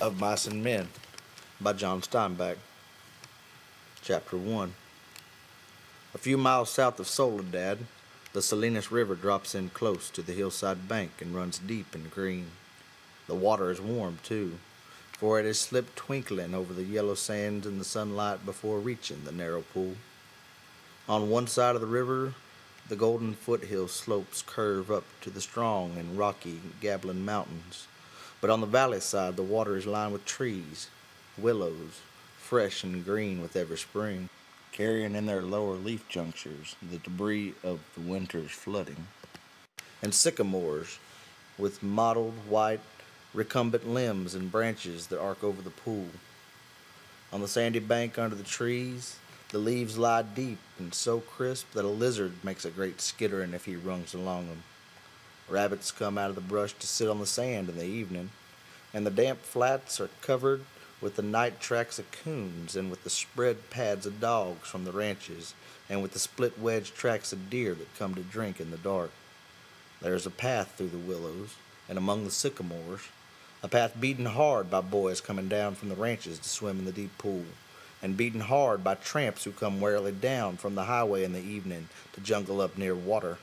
of Mice and Men by John Steinbeck. Chapter 1. A few miles south of Soledad, the Salinas River drops in close to the hillside bank and runs deep and green. The water is warm, too, for it has slipped twinkling over the yellow sands in the sunlight before reaching the narrow pool. On one side of the river, the golden foothill slopes curve up to the strong and rocky Gablin Mountains, but on the valley side the water is lined with trees, willows, fresh and green with every spring, carrying in their lower leaf junctures the debris of the winter's flooding, and sycamores with mottled white recumbent limbs and branches that arc over the pool. On the sandy bank under the trees, the leaves lie deep and so crisp that a lizard makes a great skittering if he runs along them. Rabbits come out of the brush to sit on the sand in the evening, and the damp flats are covered with the night tracks of coons and with the spread pads of dogs from the ranches and with the split wedge tracks of deer that come to drink in the dark. There is a path through the willows and among the sycamores, a path beaten hard by boys coming down from the ranches to swim in the deep pool, and beaten hard by tramps who come warily down from the highway in the evening to jungle up near water.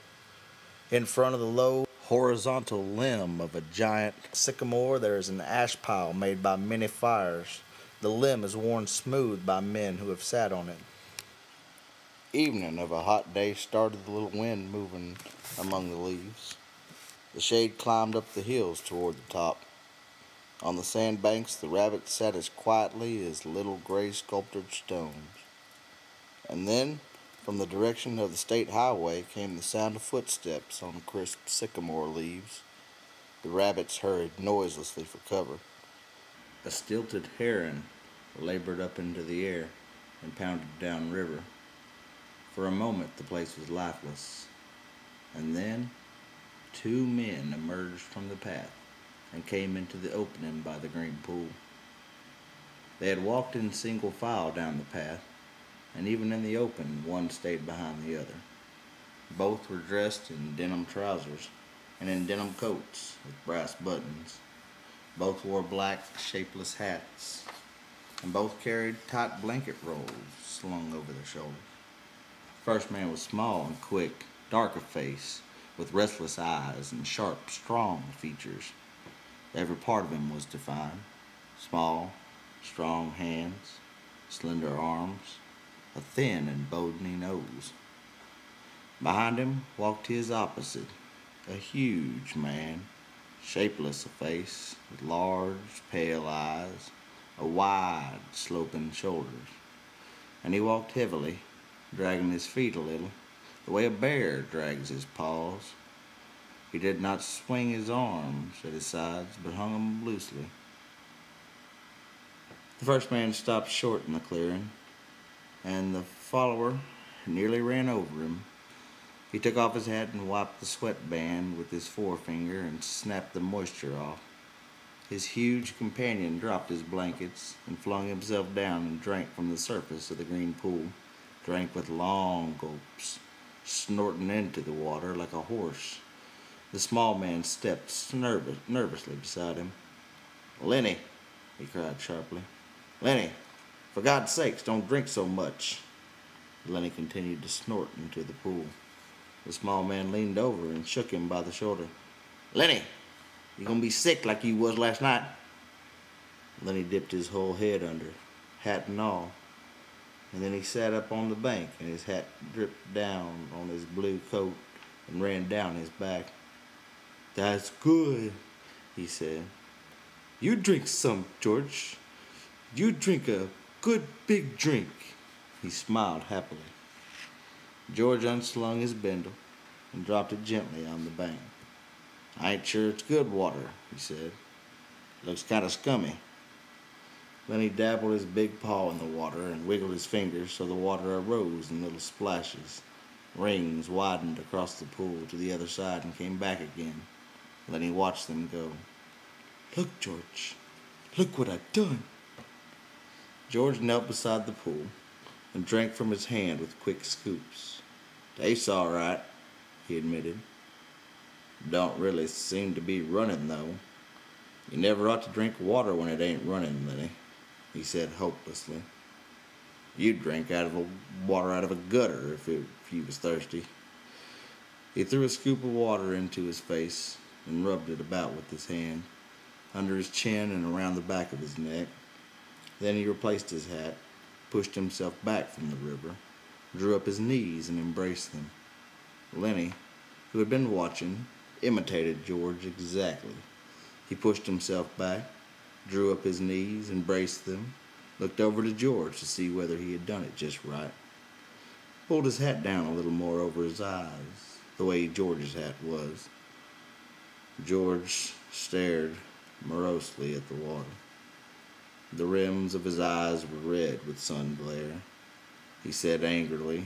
In front of the low, horizontal limb of a giant sycamore there is an ash pile made by many fires. The limb is worn smooth by men who have sat on it. Evening of a hot day started the little wind moving among the leaves. The shade climbed up the hills toward the top. On the sandbanks the rabbits sat as quietly as little gray sculptured stones. And then, from the direction of the state highway came the sound of footsteps on crisp sycamore leaves. The rabbits hurried noiselessly for cover. A stilted heron labored up into the air and pounded down river. For a moment the place was lifeless, and then 2 men emerged from the path and came into the opening by the green pool. They had walked in single file down the path, and even in the open one stayed behind the other. Both were dressed in denim trousers and in denim coats with brass buttons. Both wore black, shapeless hats, and both carried tight blanket rolls slung over their shoulders. The first man was small and quick, dark of face, with restless eyes and sharp, strong features. Every part of him was defined: small, strong hands, slender arms, a thin and bony nose. Behind him walked his opposite, a huge man, shapeless of face, with large, pale eyes, a wide, sloping shoulders. And he walked heavily, dragging his feet a little, the way a bear drags his paws. He did not swing his arms at his sides, but hung them loosely. The first man stopped short in the clearing, and the follower nearly ran over him. He took off his hat and wiped the sweat band with his forefinger and snapped the moisture off. His huge companion dropped his blankets and flung himself down and drank from the surface of the green pool, drank with long gulps, snorting into the water like a horse. The small man stepped nervously beside him. "Lenny," he cried sharply. "Lenny, for God's sakes, don't drink so much." Lenny continued to snort into the pool. The small man leaned over and shook him by the shoulder. "Lenny, you gonna be sick like you was last night?" Lenny dipped his whole head under, hat and all, and then he sat up on the bank and his hat dripped down on his blue coat and ran down his back. "That's good," he said. "You drink some, George. You drink a good big drink." He smiled happily. George unslung his bindle and dropped it gently on the bank. "I ain't sure it's good water," he said. "Looks kind of scummy." Then he dabbled his big paw in the water and wiggled his fingers so the water arose in little splashes. Rings widened across the pool to the other side and came back again. Then he watched them go. "Look, George, look what I've done." George knelt beside the pool and drank from his hand with quick scoops. "Tastes all right," he admitted. "Don't really seem to be running, though." You never ought to drink water when it ain't running, Lenny, he said hopelessly. You'd drink water out of a gutter if you was thirsty. He threw a scoop of water into his face and rubbed it about with his hand, under his chin and around the back of his neck. Then he replaced his hat, pushed himself back from the river, drew up his knees and embraced them. Lenny, who had been watching, imitated George exactly. He pushed himself back, drew up his knees, embraced them, looked over to George to see whether he had done it just right, pulled his hat down a little more over his eyes, the way George's hat was. George stared morosely at the water. The rims of his eyes were red with sun glare. He said angrily,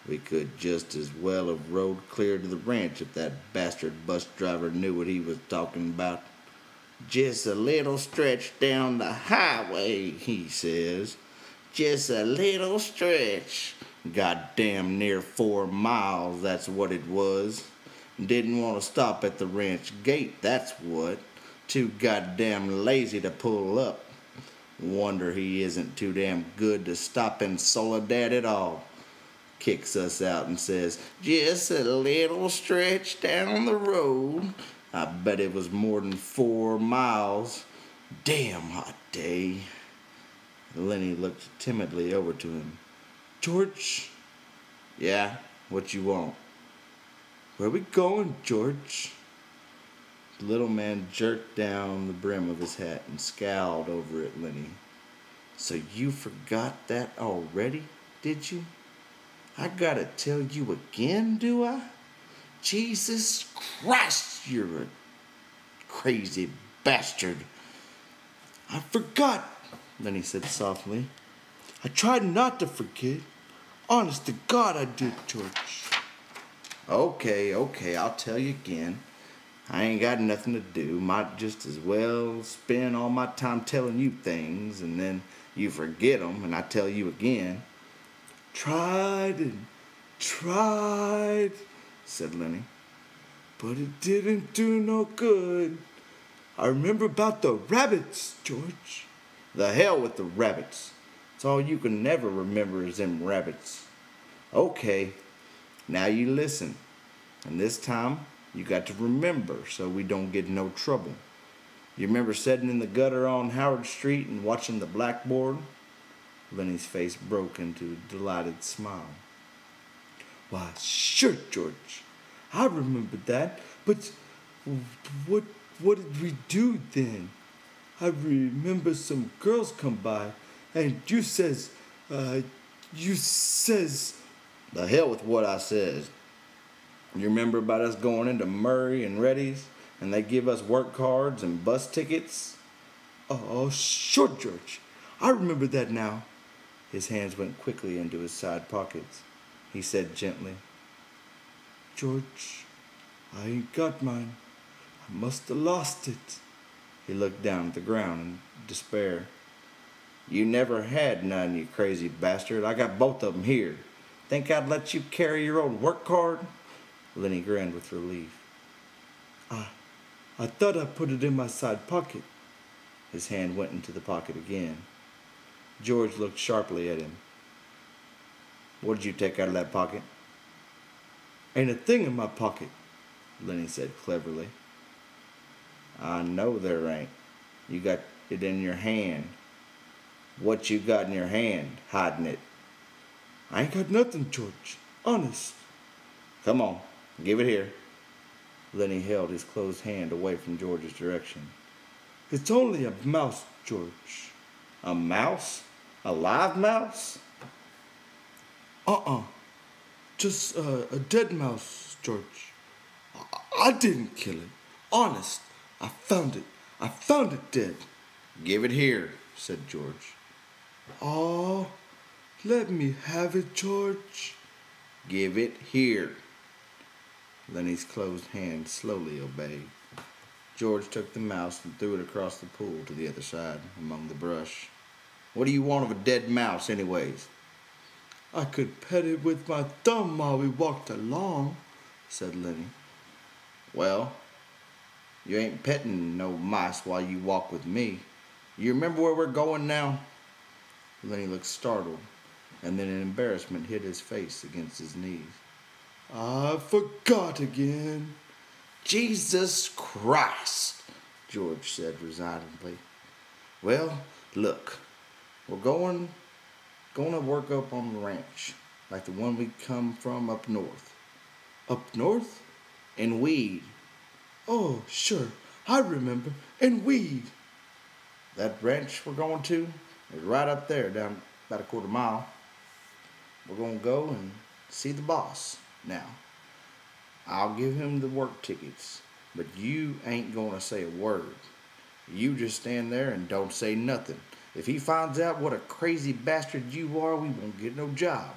"We could just as well have rode clear to the ranch if that bastard bus driver knew what he was talking about. Just a little stretch down the highway, he says. Just a little stretch. Goddamn near 4 miles, that's what it was. Didn't want to stop at the ranch gate, that's what. Too goddamn lazy to pull up. Wonder he isn't too damn good to stop in Soledad at all. Kicks us out and says, just a little stretch down the road. I bet it was more than 4 miles. Damn hot day." Lenny looked timidly over to him. "George?" "Yeah, what you want?" "Where we going, George?" The little man jerked down the brim of his hat and scowled over at Lenny. "So you forgot that already, did you? I gotta tell you again, do I? Jesus Christ, you're a crazy bastard." "I forgot," Lenny said softly. "I tried not to forget. Honest to God I did, George." Okay, I'll tell you again. I ain't got nothing to do. Might just as well spend all my time telling you things, and then you forget 'em, and I tell you again. "Tried and tried," said Lenny, "but it didn't do no good. I remember about the rabbits, George." "The hell with the rabbits. It's all you can never remember is them rabbits." "Okay, now you listen. And this time, you got to remember so we don't get in no trouble. You remember sitting in the gutter on Howard Street and watching the blackboard?" Lenny's face broke into a delighted smile. "Why, sure, George. I remember that. But what did we do then? I remember some girls come by, and you says, "The hell with what I says. You remember about us going into Murray and Reddy's, and they give us work cards and bus tickets?" "Oh, sure, George. I remember that now." His hands went quickly into his side pockets. He said gently, "George, I ain't got mine. I must have lost it." He looked down at the ground in despair. "You never had none, you crazy bastard. I got both of them here. Think I'd let you carry your old work card?" Lenny grinned with relief. I thought I put it in my side pocket." His hand went into the pocket again. George looked sharply at him. "What did you take out of that pocket?" "Ain't a thing in my pocket," Lenny said cleverly. "I know there ain't. You got it in your hand. What you got in your hand, hiding it?" "I ain't got nothing, George. Honest." "Come on, give it here." Lenny held his closed hand away from George's direction. "It's only a mouse, George." "A mouse? A live mouse?" Just a dead mouse, George. I didn't kill it. Honest. I found it. I found it dead." "Give it here," said George. "Oh, let me have it, George." "Give it here." Lenny's closed hand slowly obeyed. George took the mouse and threw it across the pool to the other side, among the brush. "What do you want of a dead mouse, anyways?" "I could pet it with my thumb while we walked along," said Lenny. "Well, You ain't petting no mice while you walk with me. You remember where we're going now?" Lenny looked startled, and then embarrassment hid his face against his knees. "I forgot again." "Jesus Christ," George said resignedly. "Well, look, we're going to work up on the ranch, like the one we come from up north." "Up north?" "In Weed." "Oh, sure, I remember. In Weed." "That ranch we're going to is right up there, down about a quarter mile. We're going to go and see the boss. Now, I'll give him the work tickets, but you ain't going to say a word. You just stand there and don't say nothing. If he finds out what a crazy bastard you are, we won't get no job.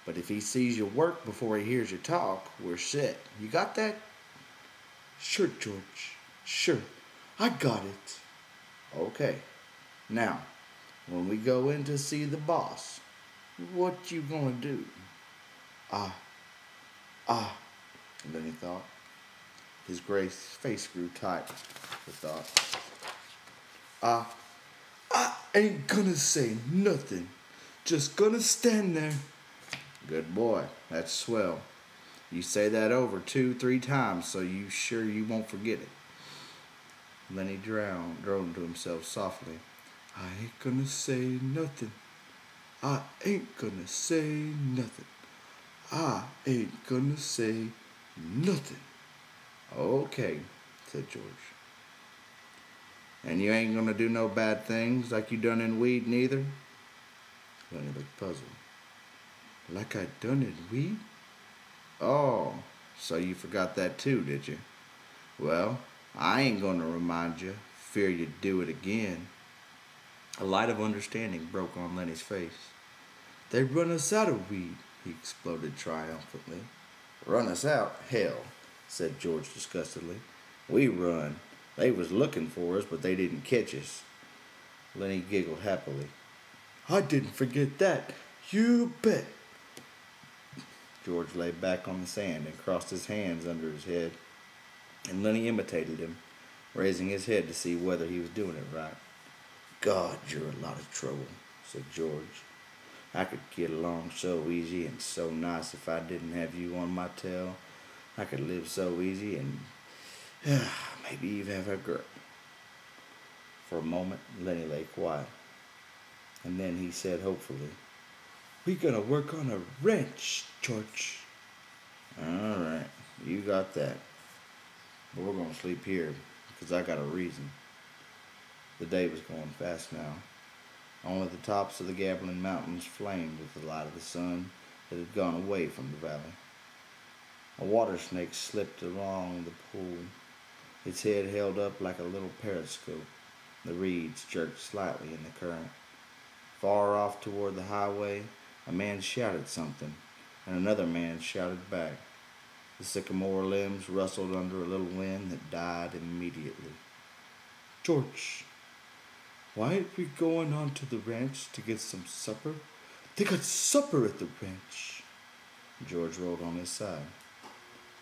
But if he sees your work before he hears you talk, we're set. You got that?" "Sure, George. Sure. I got it." "Okay. Now, when we go in to see the boss, what you gonna do?" Ah, And then he thought. His gray face grew tight with thought. I ain't gonna say nothing. Just gonna stand there." "Good boy. That's swell. You say that over 2-3 times so you sure you won't forget it." Lenny droned to himself softly. "I ain't gonna say nothing. I ain't gonna say nothing. I ain't gonna say nothing." "Okay," said George. "And you ain't gonna do no bad things like you done in Weed neither?" Lenny looked puzzled. "Like I done in Weed?" "Oh, so you forgot that too, did you? Well, I ain't gonna remind you. Fear you'd do it again." A light of understanding broke on Lenny's face. "They run us out of Weed," he exploded triumphantly. "Run us out? Hell," said George disgustedly. "We run. They was looking for us, but they didn't catch us." Lenny giggled happily. "I didn't forget that. You bet." George lay back on the sand and crossed his hands under his head, and Lenny imitated him, raising his head to see whether he was doing it right. "God, you're a lot of trouble," said George. "I could get along so easy and so nice if I didn't have you on my tail. I could live so easy and maybe even have a girl." For a moment, Lenny lay quiet, and then he said hopefully, "We gonna work on a ranch, George." "All right, you got that. But we're going to sleep here because I got a reason." The day was going fast now. Only the tops of the Gabbling Mountains flamed with the light of the sun that had gone away from the valley. A water snake slipped along the pool, its head held up like a little periscope. The reeds jerked slightly in the current. Far off toward the highway, a man shouted something, and another man shouted back. The sycamore limbs rustled under a little wind that died immediately. "George, why ain't we going on to the ranch to get some supper? They got supper at the ranch." George rolled on his side.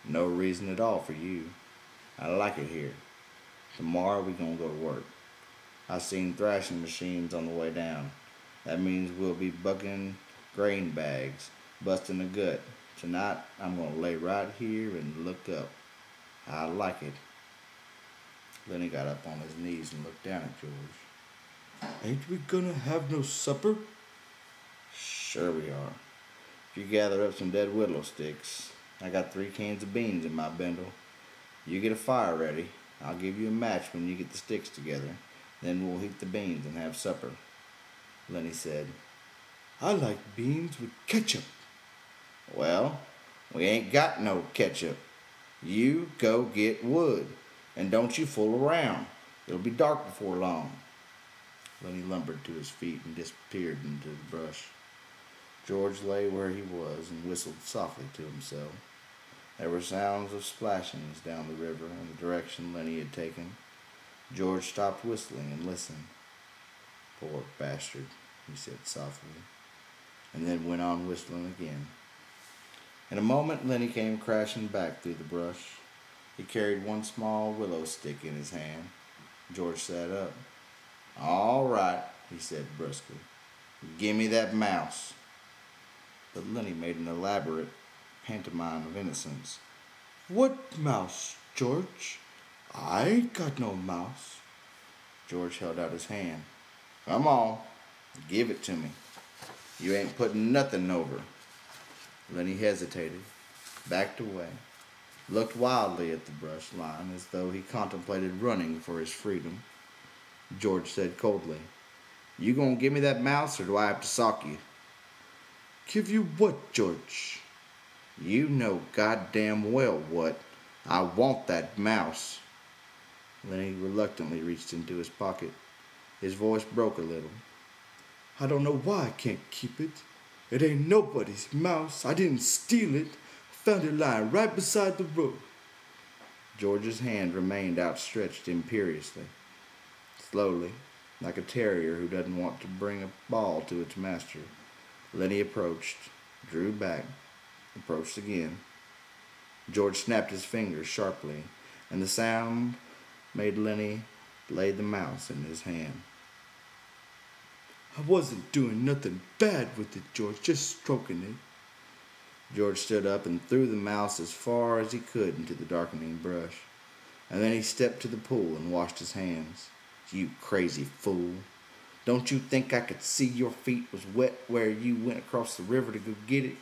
"No reason at all for you. I like it here. Tomorrow we gonna go to work. I seen thrashing machines on the way down. That means we'll be bucking grain bags, busting a gut. Tonight I'm gonna lay right here and look up. I like it." Then he got up on his knees and looked down at George. "Ain't we gonna have no supper?" "Sure we are. If you gather up some dead willow sticks, I got 3 cans of beans in my bundle. You get a fire ready. I'll give you a match when you get the sticks together. Then we'll heat the beans and have supper." Lenny said, "I like beans with ketchup." "Well, we ain't got no ketchup. You go get wood, and don't you fool around. It'll be dark before long." Lenny lumbered to his feet and disappeared into the brush. George lay where he was and whistled softly to himself. There were sounds of splashings down the river in the direction Lenny had taken. George stopped whistling and listened. "Poor bastard," he said softly, and then went on whistling again. In a moment, Lenny came crashing back through the brush. He carried one small willow stick in his hand. George sat up. "All right," he said brusquely. "Give me that mouse." But Lenny made an elaborate pantomime of innocence. What mouse, George? I ain't got no mouse. George held out his hand. "Come on, give it to me. You ain't putting nothing over." Lenny hesitated, backed away, looked wildly at the brush line as though he contemplated running for his freedom. George said coldly, "You gonna give me that mouse, or do I have to sock you?" Give you what, George? "You know goddamn well what. I want that mouse." Lenny reluctantly reached into his pocket. His voice broke a little. I don't know why I can't keep it. It ain't nobody's mouse. I didn't steal it. I found it lying right beside the road. George's hand remained outstretched imperiously. Slowly, like a terrier who doesn't want to bring a ball to its master, Lenny approached, drew back, approached again. George snapped his fingers sharply, and the sound made Lenny lay the mouse in his hand. I wasn't doing nothing bad with it, George, just stroking it. George stood up and threw the mouse as far as he could into the darkening brush, and then he stepped to the pool and washed his hands. "You crazy fool. Don't you think I could see your feet was wet where you went across the river to go get it?"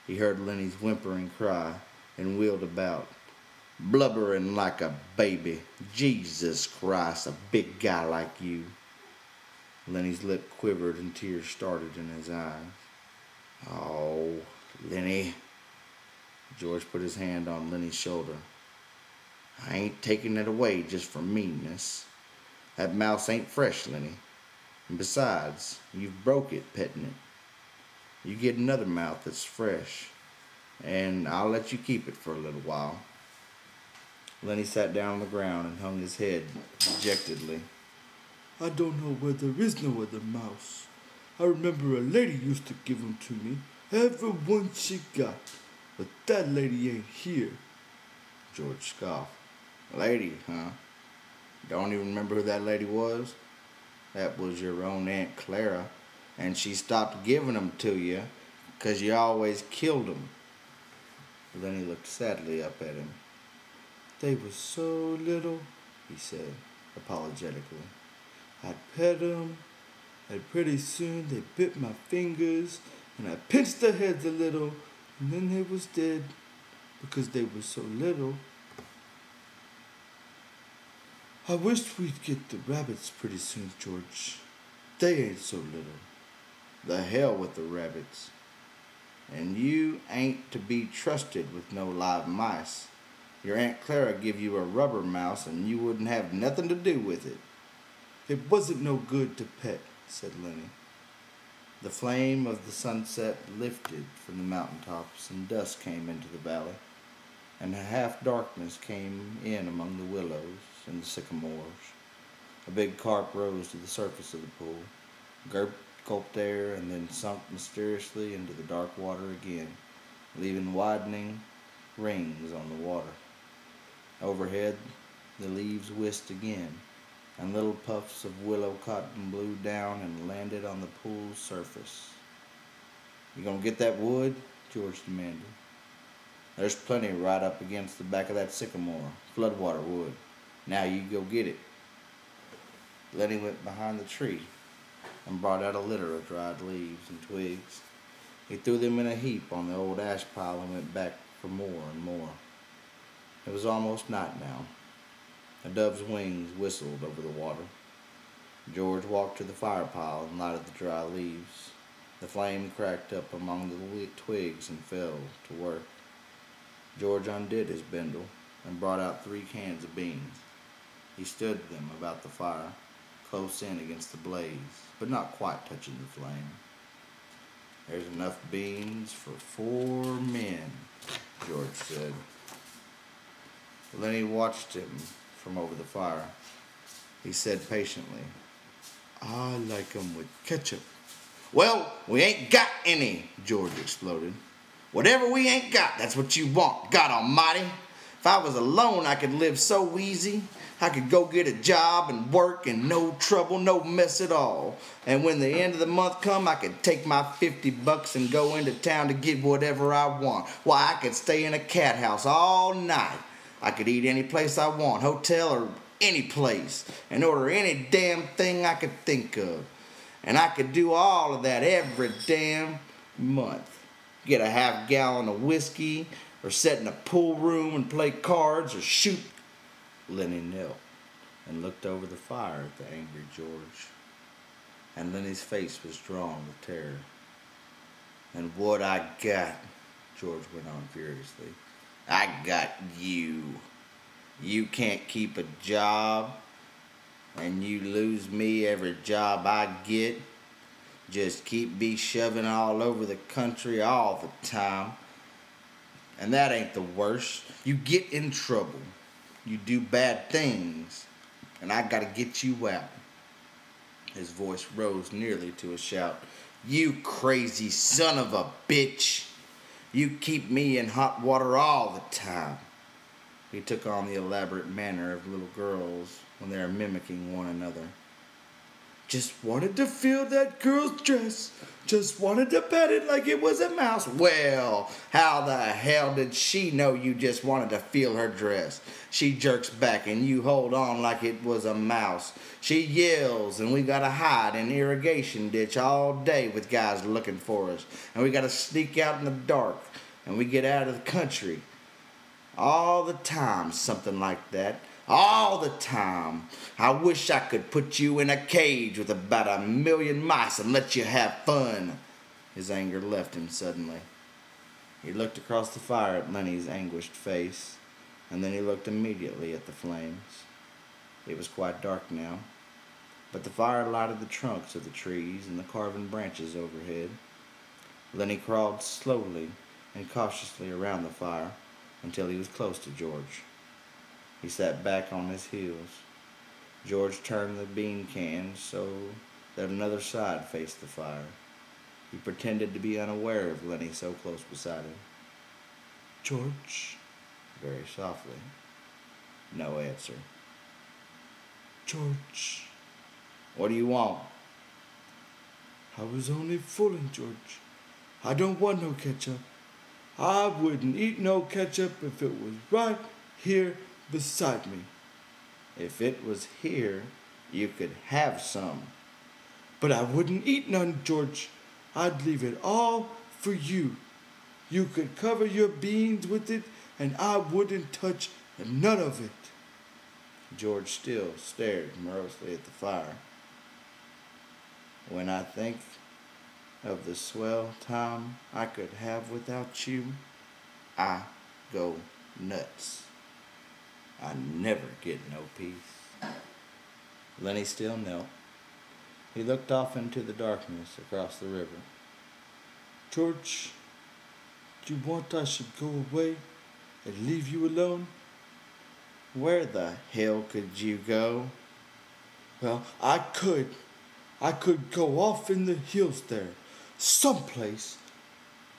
He heard Lenny's whimpering cry and wheeled about, blubbering like a baby. "Jesus Christ, a big guy like you." Lenny's lip quivered and tears started in his eyes. "Oh, Lenny." George put his hand on Lenny's shoulder. "I ain't taking it away just for meanness. That mouse ain't fresh, Lenny. And besides, you've broke it petting it. You get another mouse that's fresh, and I'll let you keep it for a little while." Lenny sat down on the ground and hung his head dejectedly. I don't know where there is no other mouse. I remember a lady used to give 'em to me, every one she got, but that lady ain't here. George scoffed. "Lady, huh? Don't even remember who that lady was? That was your own Aunt Clara, and she stopped giving 'em to you 'cause you always killed 'em." Lenny looked sadly up at him. They were so little, he said apologetically. I'd pet 'em, and pretty soon they bit my fingers, and I pinched their heads a little, and then they was dead because they were so little. I wished we'd get the rabbits pretty soon, George. They ain't so little. "The hell with the rabbits. And you ain't to be trusted with no live mice. Your Aunt Clara give you a rubber mouse and you wouldn't have nothing to do with it." It wasn't no good to pet, said Lenny. The flame of the sunset lifted from the mountaintops, and dusk came into the valley, and a half-darkness came in among the willows and the sycamores. A big carp rose to the surface of the pool, gulped air, and then sunk mysteriously into the dark water again, leaving widening rings on the water. Overhead, the leaves whisked again, and little puffs of willow cotton blew down and landed on the pool's surface. "You gonna get that wood?" George demanded. "There's plenty right up against the back of that sycamore, floodwater wood. Now you go get it." Lenny went behind the tree and brought out a litter of dried leaves and twigs. He threw them in a heap on the old ash pile and went back for more and more. It was almost night now. A dove's wings whistled over the water. George walked to the fire pile and lighted the dry leaves. The flame cracked up among the twigs and fell to work. George undid his bindle and brought out 3 cans of beans. He stood them about the fire, close in against the blaze, but not quite touching the flame. "There's enough beans for 4 men, George said. Lenny watched him from over the fire. He said patiently, I like 'em with ketchup. "Well, we ain't got any," George exploded. "Whatever we ain't got, that's what you want, God Almighty. If I was alone, I could live so easy. I could go get a job and work and no trouble, no mess at all. And when the end of the month come, I could take my $50 and go into town to get whatever I want. Why, I could stay in a cat house all night. I could eat any place I want, hotel or any place, and order any damn thing I could think of. And I could do all of that every damn month. Get a half-gallon of whiskey, or sit in a pool room and play cards, or shoot. Lenny knelt and looked over the fire at the angry George. And Lenny's face was drawn with terror. And what I got, George went on furiously, I got you. You can't keep a job, and you lose me every job I get. Just keep me shoving all over the country all the time. And that ain't the worst. You get in trouble. You do bad things. And I gotta get you out. His voice rose nearly to a shout. You crazy son of a bitch. You keep me in hot water all the time. He took on the elaborate manner of little girls when they are mimicking one another. Just wanted to feel that girl's dress. Just wanted to pet it like it was a mouse. Well, how the hell did she know you just wanted to feel her dress? She jerks back and you hold on like it was a mouse. She yells and we gotta hide in the irrigation ditch all day with guys looking for us. And we gotta sneak out in the dark and we get out of the country. All the time, something like that. All the time. I wish I could put you in a cage with about 1,000,000 mice and let you have fun. His anger left him suddenly. He looked across the fire at Lenny's anguished face, and then he looked immediately at the flames. It was quite dark now, but the fire lighted the trunks of the trees and the carven branches overhead. Lenny crawled slowly and cautiously around the fire until he was close to George. He sat back on his heels. George turned the bean can so that another side faced the fire. He pretended to be unaware of Lenny so close beside him. George, very softly. No answer. George, what do you want? I was only fooling, George. I don't want no ketchup. I wouldn't eat no ketchup if it was right here beside me. If it was here, you could have some. But I wouldn't eat none, George. I'd leave it all for you. You could cover your beans with it, and I wouldn't touch none of it. George still stared morosely at the fire. When I think of the swell time I could have without you, I go nuts. I never get no peace. Lenny still knelt. He looked off into the darkness across the river. George, do you want I should go away and leave you alone? Where the hell could you go? Well, I could go off in the hills there, someplace.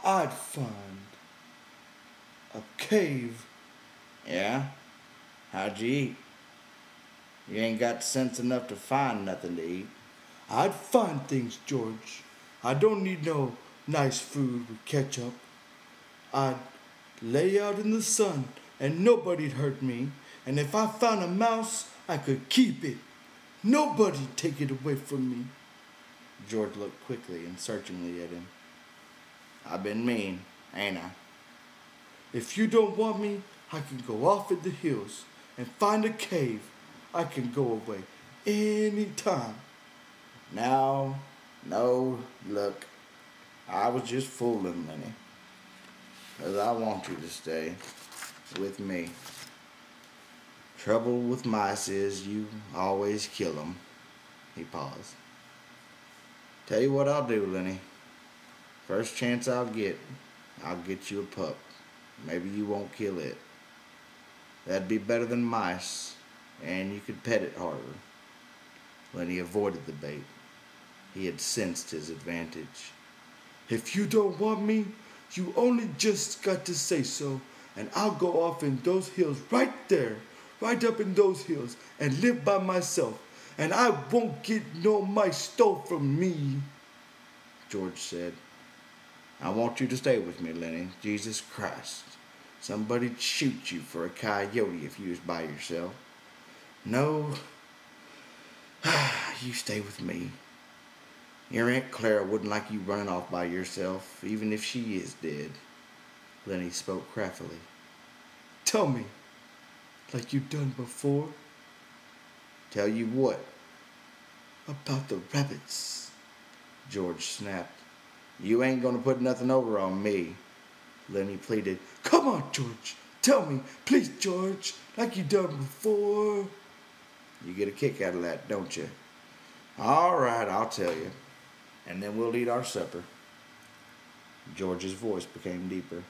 I'd find a cave. Yeah? How'd you eat? You ain't got sense enough to find nothing to eat. I'd find things, George. I don't need no nice food with ketchup. I'd lay out in the sun and nobody'd hurt me. And if I found a mouse, I could keep it. Nobody'd take it away from me. George looked quickly and searchingly at him. I've been mean, ain't I? If you don't want me, I can go off in the hills and find a cave. I can go away any time. No, look, I was just fooling, Lenny. 'Cause I want you to stay with me. Trouble with mice is you always kill 'em. He paused. Tell you what I'll do, Lenny. First chance I'll get you a pup. Maybe you won't kill it. That'd be better than mice, and you could pet it harder. Lenny avoided the bait. He had sensed his advantage. If you don't want me, you only just got to say so, and I'll go off in those hills right there, right up in those hills, and live by myself, and I won't get no mice stole from me, George said. I want you to stay with me, Lenny. Jesus Christ. Somebody'd shoot you for a coyote if you was by yourself. No, you stay with me. Your Aunt Clara wouldn't like you running off by yourself, even if she is dead. Lenny spoke craftily. Tell me, like you done before. Tell you what? About the rabbits, George snapped. You ain't gonna put nothing over on me, Lenny pleaded. Come on, George. Tell me, please, George, like you done before. You get a kick out of that, don't you? All right, I'll tell you. And then we'll eat our supper. George's voice became deeper.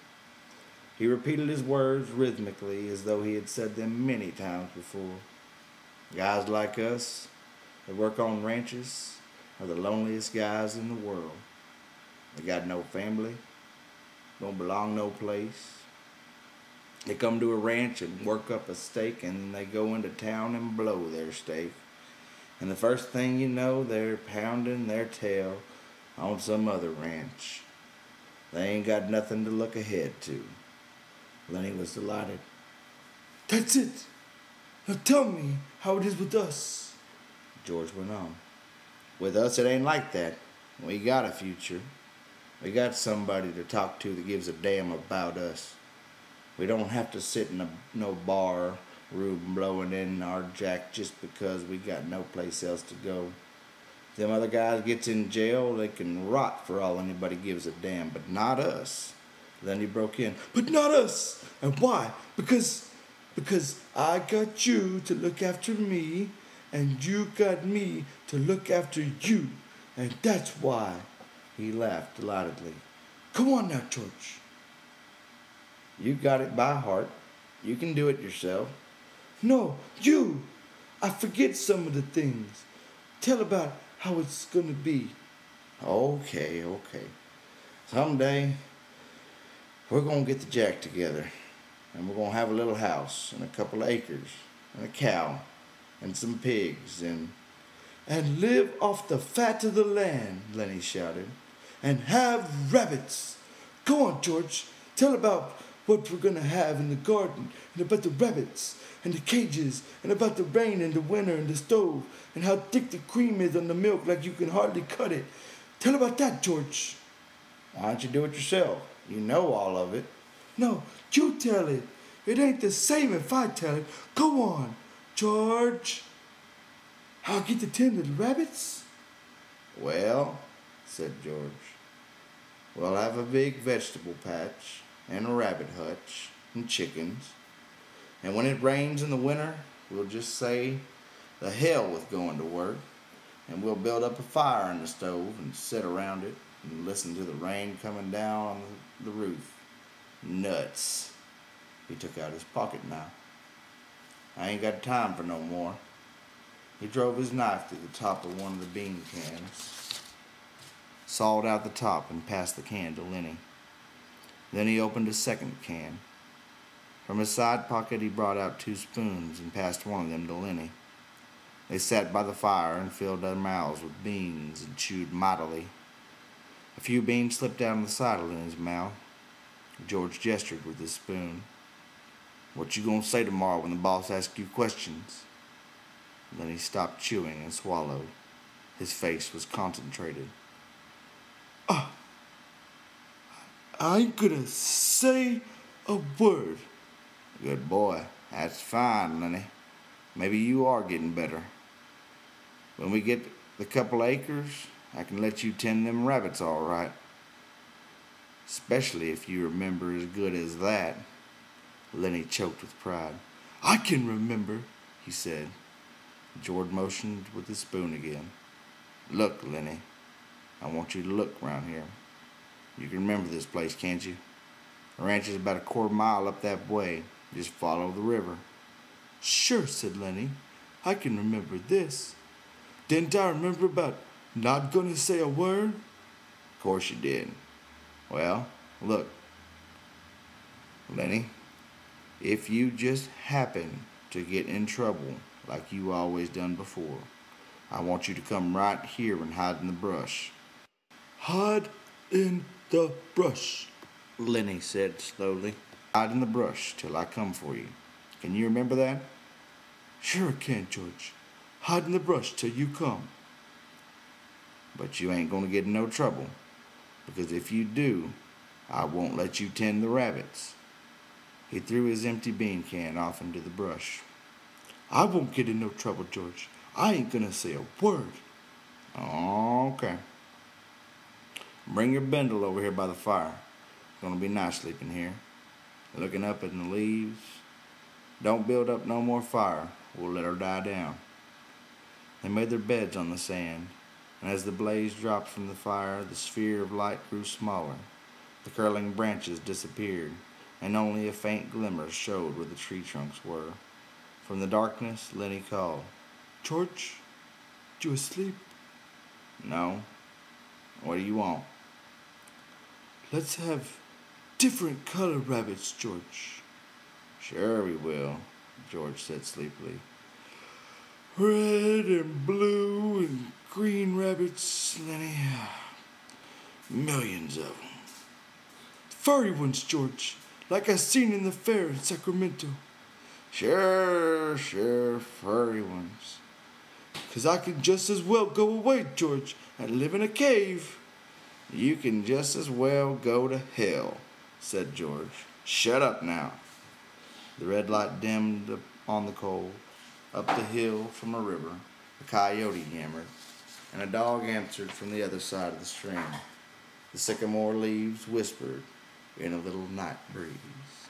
He repeated his words rhythmically as though he had said them many times before. Guys like us that work on ranches are the loneliest guys in the world. They got no family, don't belong no place. They come to a ranch and work up a stake, and then they go into town and blow their stake. And the first thing you know, they're pounding their tail on some other ranch. They ain't got nothing to look ahead to. Lenny was delighted. That's it. Now tell me how it is with us, George went on. With us, it ain't like that. We got a future. We got somebody to talk to that gives a damn about us. We don't have to sit in no bar room blowing in our jack just because we got no place else to go. If them other guys gets in jail, they can rot for all anybody gives a damn, but not us. Then he broke in. But not us! And why? Because I got you to look after me, and you got me to look after you, and that's why. He laughed delightedly. Come on now, George. You got it by heart. You can do it yourself. No, you! I forget some of the things. Tell about how it's gonna be. Okay. Someday, we're gonna get the jack together, and we're gonna have a little house, and a couple of acres, and a cow, and some pigs, and live off the fat of the land, Lenny shouted, and have rabbits. Go on, George. Tell about what we're going to have in the garden, and about the rabbits, and the cages, and about the rain and the winter and the stove, and how thick the cream is on the milk like you can hardly cut it. Tell about that, George. Why don't you do it yourself? You know all of it. No, you tell it. It ain't the same if I tell it. Go on, George. I'll get the 10 little rabbits. Well, said George, we'll have a big vegetable patch, and a rabbit hutch, and chickens. And when it rains in the winter, we'll just say, the hell with going to work, and we'll build up a fire in the stove and sit around it and listen to the rain coming down on the roof. Nuts. He took out his pocket knife. I ain't got time for no more. He drove his knife through the top of one of the bean cans, sawed out the top, and passed the can to Lenny. Then he opened a second can. From his side pocket he brought out 2 spoons and passed one of them to Lenny. They sat by the fire and filled their mouths with beans and chewed mightily. A few beans slipped down the side of Lenny's mouth. George gestured with his spoon. What you gonna say tomorrow when the boss asks you questions? Lenny stopped chewing and swallowed. His face was concentrated. I ain't gonna say a word. Good boy. That's fine, Lenny. Maybe you are getting better. When we get the couple acres, I can let you tend them rabbits all right. Especially if you remember as good as that. Lenny choked with pride. I can remember, he said. George motioned with his spoon again. Look, Lenny, I want you to look around here. You can remember this place, can't you? The ranch is about a quarter mile up that way. Just follow the river. Sure, said Lenny. I can remember this. Didn't I remember about not gonna say a word? Of course you did. Well, look, Lenny, If you just happen to get in trouble like you always done before, I want you to come right here and hide in the brush. Hide in the brush, Lenny said slowly. hide in the brush till I come for you. Can you remember that? Sure I can, George. Hide in the brush till you come. But you ain't gonna get in no trouble, because if you do, I won't let you tend the rabbits. He threw his empty bean can off into the brush. I won't get in no trouble, George. I ain't gonna say a word. Okay. Bring your bundle over here by the fire. It's gonna be nice sleeping here, looking up at the leaves. Don't build up no more fire. We'll let her die down. They made their beds on the sand, and as the blaze dropped from the fire, the sphere of light grew smaller. The curling branches disappeared, and only a faint glimmer showed where the tree trunks were. From the darkness, Lenny called. George, you asleep? No. What do you want? Let's have different color rabbits, George. Sure we will, George said sleepily. Red and blue and green rabbits, Lenny. Millions of them. Furry ones, George, like I seen in the fair in Sacramento. Sure, furry ones. 'Cause I can just as well go away, George, and live in a cave. You can just as well go to hell, said George. Shut up now. The red light dimmed on the cold. Up the hill from a river, a coyote yammered, and a dog answered from the other side of the stream. The sycamore leaves whispered in a little night breeze.